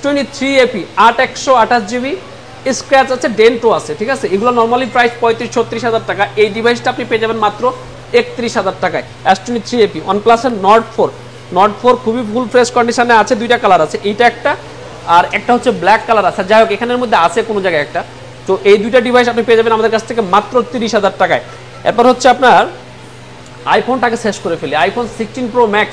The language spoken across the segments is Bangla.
S23 8/128 GB, স্ক্র্যাচ আছে, ডেন্টও আছে, ঠিক আছে। এগুলো নরমালি প্রাইস 35-36 হাজার টাকা। এই ডিভাইসটা আপনি পেয়ে যাবেন মাত্র 31,000 টাকায়। S23 OnePlus-এর Nord 4 খুবই ফুল ফ্রেশ কন্ডিশনে আছে, দুইটা কালার আছে, এইটা একটা আর একটা হচ্ছে ব্ল্যাক কালার আছে। যাই হোক, এখানের মধ্যে আছে কোনো জায়গায় একটা। তো এই দুইটা ডিভাইস আপনি পেয়ে যাবেন আমাদের কাছ থেকে মাত্র 30,000 টাকায়। এরপর হচ্ছে আপনার আইফোনটাকে শেষ করে ফেলি। iPhone 16 Pro Max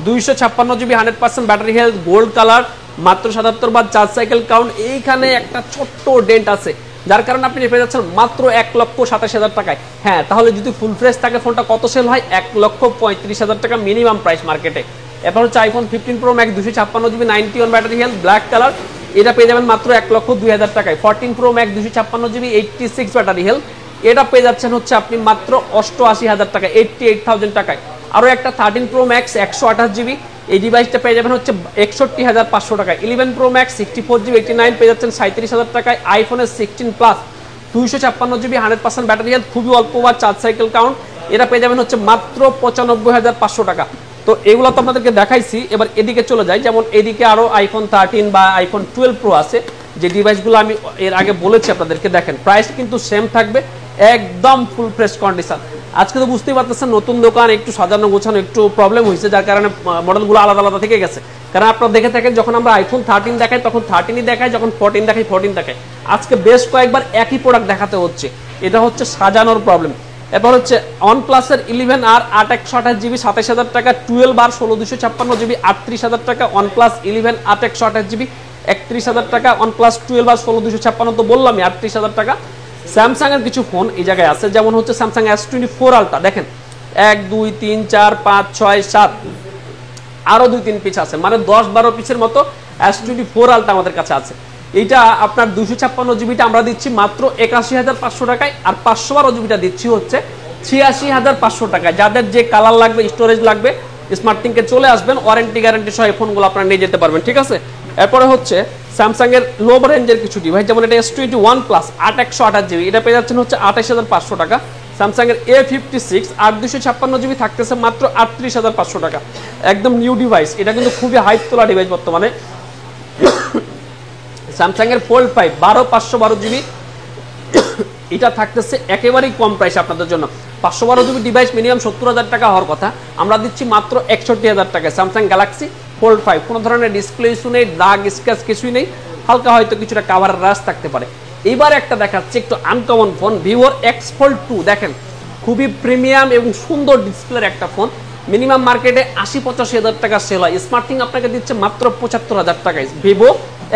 256 GB, 100% battery health, gold colour, মাত্র 77 বার চার্জ সাইকেল কাউন্ট। এইখানে একটা ছোট্ট ডেন্ট আছে, যার কারণে আপনি পেয়ে যাচ্ছেন মাত্র 1,27,000 টাকায়। হ্যাঁ, তাহলে যদি ফুল ফ্রেশ থাকে ফোনটা কত সেল হয়? 1,35,000 টাকা মিনিমাম প্রাইস মার্কেটে। এরপর হচ্ছে iPhone 15 Pro Max 256 GB, 91 battery health, black colour, এটা পেয়ে যাবেন মাত্র 1,02,000 টাকায়। 14 Pro Max 256 GB, 86 battery health, এটা পেয়ে যাচ্ছেন হচ্ছে আপনি মাত্র 88,000 টাকায়, 88,000 টাকায়। আরও একটা 13 Pro Max 128 GB, এই ডিভাইসটা পেয়ে যাবেন হচ্ছে 61,500 টাকায়। 11 Pro Max 64 GB 89 পেয়ে যাচ্ছেন 37,000 টাকায়। আইফোনের 16 Plus 256 GB, 100% ব্যাটারি হেলথ, খুবই অল্প বার চার্জ সাইকেল কাউন্ট, এটা পেয়ে যাবেন হচ্ছে মাত্র 95,500 টাকা। তো এগুলো তো আপনাদেরকে দেখাইছি। এবার এদিকে চলে যাই, যেমন এদিকে আরও iPhone 13 বা iPhone 12 Pro আছে, যে ডিভাইসগুলো আমি এর আগে বলেছি আপনাদেরকে। দেখেন প্রাইস কিন্তু সেম থাকবে, একদম ফুল ফ্রেশ কন্ডিশন। আজকে তো বুঝতেই পারতেছেন নতুন দোকান, একটু সাজানো গোছানো একটু প্রবলেম হয়েছে, যার কারণে মডেলগুলো আলাদা আলাদা থেকে গেছে। কারণ আপনারা দেখে থাকেন যখন আমরা iPhone 13 দেখাই তখন 13ই দেখাই, যখন 14 দেখাই 14 দেখাই। আজকে বেশ কয়েকবার একই প্রোডাক্ট দেখাতে হচ্ছে, এটা হচ্ছে সাজানোর প্রবলেম। এরপর হচ্ছে OnePlus-এর 11R 8/128 GB 27,000 টাকা, 12R 16/256 GB 38,000 টাকা, OnePlus 11 8/128 GB 31,000 টাকা, OnePlus 12R 16/256 তো বললামই 38,000 টাকা। স্যামসাং এর কিছু ফোন এই জায়গায় আছে, যেমন হচ্ছে স্যামসাং S24 Ultra, দেখেন 1 2 3 4 5 6 7 আরো 2-3 পিস আছে, মানে 10-12 পিসের মতো S24 Ultra আমাদের কাছে আছে। এইটা আপনার 256 জিবিটা আমরা দিচ্ছি মাত্র 81,500 টাকায়, আর 512 জিবিটা দিচ্ছি হচ্ছে 86,500 টাকায়। যাদের যে কালার লাগবে, স্টোরেজ লাগবে, স্মার্ট থিংকে চলে আসবেন, ওয়ারেন্টি গ্যারান্টি সহ এই ফোনগুলো আপনারা নিয়ে যেতে পারবেন, ঠিক আছে। এরপরে হচ্ছে স্যামসাং এর লো রেঞ্জের কিছু ডিভাইস, যেমন এটা S21 Plus 8/128 GB, এটা পেয়ে যাচ্ছেন হচ্ছে 28,500 টাকা। স্যামসাং এর A56 8/256 GB থাকতেছে মাত্র 38,500 টাকা, একদম নিউ ডিভাইস। এটা কিন্তু খুবই হাইপ তোলা ডিভাইস বর্তমানে। স্যামসাং এর Fold 5 12/512 GB, এটা থাকতেছে একেবারেই কম প্রাইস আপনাদের জন্য। 512 GB ডিভাইস মিনিমাম 70,000 টাকা হওয়ার কথা, আমরা দিচ্ছি মাত্র 61,000 টাকায়। স্যামসাং গ্যালাক্সি Fold 5, কোনো ধরনের ডিসপ্লে ইস্যু নেই, দাগ স্ক্র্যাচ কিছুই নেই, হালকা হয়তো কিছুটা কাভারের রাশ থাকতে পারে। এবার একটা দেখাচ্ছে একটু আনকমন ফোন, Vivoর X Fold 2, দেখেন খুবই প্রিমিয়াম এবং সুন্দর ডিসপ্লের একটা ফোন, মিনিমাম মার্কেটে 80-85,000 টাকা সেল হয়। স্মার্ট থিং আপনাকে দিচ্ছে মাত্র 75,000 টাকায়। Vivo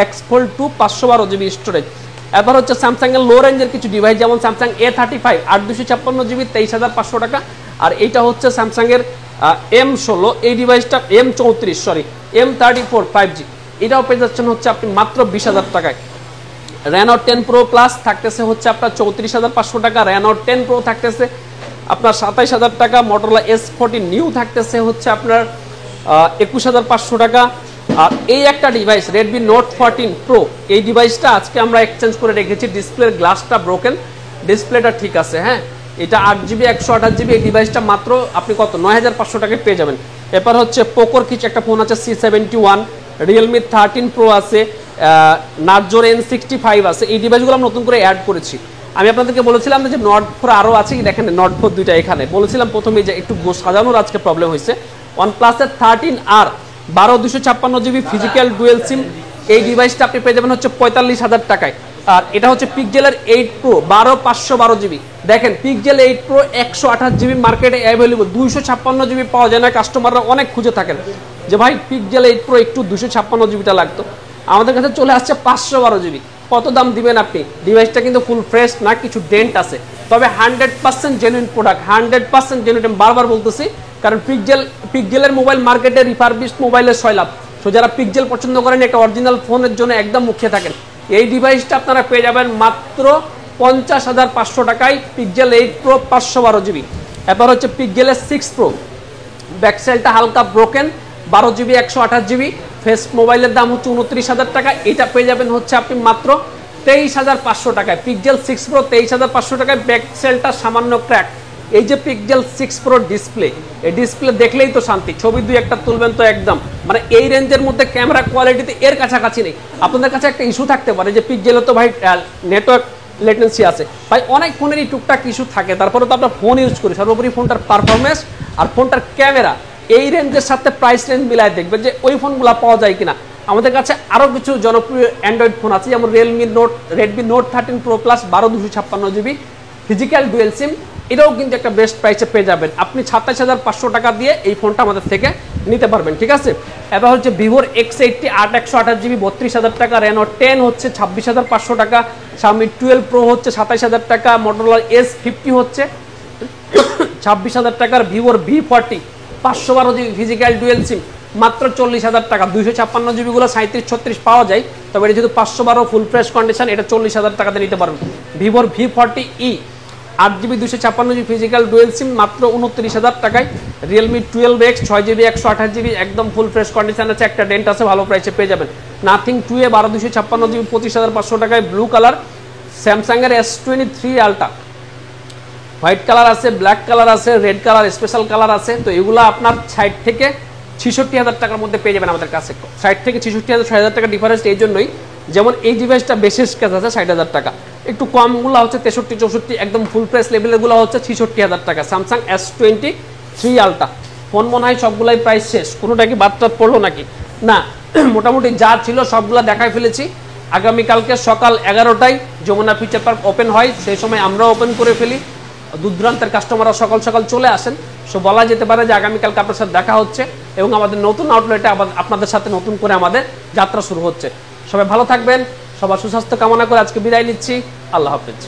X Fold 2 512 GB storage. এবার হচ্ছে স্যামসাং এর লো রেঞ্জের কিছু ডিভাইস, যেমন স্যামসাং A35 8/256 GB 23,500 টাকা, আর এইটা হচ্ছে স্যামসাং এর M16, এই ডিভাইসটা M34 5G, এটাও পেয়ে যাচ্ছেন হচ্ছে আপনি মাত্র 20,000 টাকায়। Reno 10 Pro Plus থাকতেছে হচ্ছে আপনার 34,500 টাকা, Reno 10 Pro থাকতেছে আপনার 27,000 টাকা, Motorola S40 নিউ থাকতেছে হচ্ছে আপনার 21,500 টাকা। আর এই একটা ডিভাইস Redmi Note 14 Pro, এই ডিভাইসটা আজকে আমরা এক্সচেঞ্জ করে রেখেছি, ডিসপ্লের গ্লাসটা ব্রোকেন, ডিসপ্লেটা ঠিক আছে। হ্যাঁ, এটা 8GB 128 GB, এই ডিভাইসটা মাত্র আপনি কত 9,500 টাকায় পেয়ে যাবেন। এরপর হচ্ছে পোকোর কিছু একটা ফোন আছে C71, Realme 13 Pro আছে, Narzo N65 আছে, এই ডিভাইসগুলো আমরা নতুন করে অ্যাড করেছি। আমি আপনাদেরকে বলেছিলাম যে Nord 4 আরও আছে, দেখেন Nord 4 দুইটা এখানে বলেছিলাম প্রথমে, যে একটু সাজানোর আজকে প্রবলেম হয়েছে। OnePlus-এর 13R 12/256 GB ফিজিক্যাল ডুয়েল সিম, এই ডিভাইসটা আপনি পেয়ে যাবেন হচ্ছে 45,000 টাকায়। আর এটা হচ্ছে পিক্সেলের 8 Pro 12/512 GB, দেখেন পিক্সেল 8 Pro 128 GB মার্কেটে অ্যাভেলেবল, 256 GB পাওয়া যায় না। কাস্টমাররা অনেক খুঁজে থাকেন যে ভাই পিক্সেল 8 Pro একটু 256 GBটা লাগতো, আমাদের কাছে চলে আসছে 512 GB। কত দাম দিবেন আপনি? ডিভাইসটা কিন্তু ফুল ফ্রেশ না, কিছু ডেন্ট আছে, তবে 100% জেনুইন প্রোডাক্ট, 100% জেনুইন। আমি বারবার বলতেছি, কারণ পিক্সেলের মোবাইল মার্কেটে রিফারবিশড মোবাইলের সয়লাভ। সো যারা পিক্সেল পছন্দ করেন, একটা অরিজিনাল ফোনের জন্য একদম মুখিয়ে থাকেন, এই ডিভাইসটা আপনারা পেয়ে যাবেন মাত্র 50,500 টাকায়, পিক্সেল 8 Pro 512 GB। এরপর হচ্ছে পিক্সেলের 6 Pro, ব্যাকসাইডটা হালকা ব্রোকেন, 12GB 128 GB, ফেস মোবাইলের দাম হচ্ছে 29,000 টাকা, এটা পেয়ে যাবেন হচ্ছে আপনি মাত্র 23,500 টাকায়। পিক্সেল 6 Pro 23,500 টাকায়, ব্যাকসাইডটা সামান্য ক্র্যাক, এই যে পিক্সেল 6 প্রো ডিসপ্লে, এই ডিসপ্লে দেখলেই তো শান্তি, ছবি দুই একটা তুলবেন তো একদম মানে এই রেঞ্জের মধ্যে ক্যামেরা কোয়ালিটিতে এর কাছাকাছি নেই। আপনাদের কাছে একটা ইস্যু থাকতে পারে যে পিক্সেলে তো ভাই নেটওয়ার্ক লেটেন্সি আছে, ভাই অনেক ফোনেরই টুকটাক ইস্যু থাকে, তারপরে তো আমরা ফোন ইউজ করি, সর্বোপরি ফোনটার পারফরমেন্স আর ফোনটার ক্যামেরা এই রেঞ্জের সাথে প্রাইস রেঞ্জ মিলায় দেখবেন যে ওই ফোনগুলো পাওয়া যায় কিনা। আমাদের কাছে আরও কিছু জনপ্রিয় অ্যান্ড্রয়েড ফোন আছে, যেমন Redmi Note 13 Pro Plus 12 256 GB physical dual SIM, এটাও কিন্তু একটা বেস্ট প্রাইসে পেয়ে যাবেন। আপনি 27,500 টাকা দিয়ে এই ফোনটা আমাদের থেকে নিতে পারবেন, ঠিক আছে। এবার হচ্ছে ভিভোর X80 8/128 জিবি 32,000 টাকা, রেনো 10 হচ্ছে 26,500 টাকা, Xiaomi 12 প্রো হচ্ছে 27,000 টাকা, Motorola S50 হচ্ছে 26,000 টাকার, ভিভোর V40 512 GB physical dual SIM মাত্র 40,000 টাকা। 256 জিবিগুলো 37-36 পাওয়া যায়, তবে এটা যেহেতু 512 ফুল ফ্রেশ কন্ডিশন, এটা 40,000 টাকাতে নিতে পারবেন। ভিভোর V40e 8 GB 256 GB physical dual SIM মাত্র 29,000 টাকায়। রিয়েলমি 12X 6 জিবি 128 জিবি একদম ফুল ফ্রেশ কন্ডিশন আছে, একটা ডেন্ট আছে, ভালো প্রাইসে পেয়ে যাবেন। নাথিং 2A 12 256 জিবি 25,500 টাকায় ব্লু কালার। স্যামসাংয়ের S23 আলট্রা হোয়াইট কালার আছে, ব্ল্যাক কালার আছে, রেড কালার, স্পেশাল কালার আছে। তো এগুলো আপনার 60 থেকে 66,000 টাকার মধ্যে পেয়ে যাবেন আমাদের কাছে। 60 থেকে 66,000 6,000 টাকা ডিফারেন্স এই জন্যই, যেমন এই ডিভাইসটা বেশি স্কেচ আছে 60,000 টাকা, একটু কমগুলো হচ্ছে 63-64, একদম ফুল প্রাইস লেভেলগুলো হচ্ছে 66,000 টাকা। স্যামসাং S23 আলট্রা ফোন মনে হয় সবগুলাই প্রাইস শেষ, কোনোটা কি বাদ পড়লো নাকি? না, মোটামুটি যা ছিল সবগুলো দেখাই ফেলেছি। আগামীকালকে সকাল 11টায় যমুনা ফিচার পার্ক ওপেন হয়, সেই সময় আমরাও ওপেন করে ফেলি। দূরদূরান্তের কাস্টমাররা সকাল সকাল চলে আসেন, সো বলা যেতে পারে যে আগামীকালকে আপনার সাথে দেখা হচ্ছে এবং আমাদের নতুন আউটলেটে আপনাদের সাথে নতুন করে আমাদের যাত্রা শুরু হচ্ছে। সবাই ভালো থাকবেন, সবার সুস্বাস্থ্য কামনা করে আজকে বিদায় নিচ্ছি। আল্লাহ হাফেজ।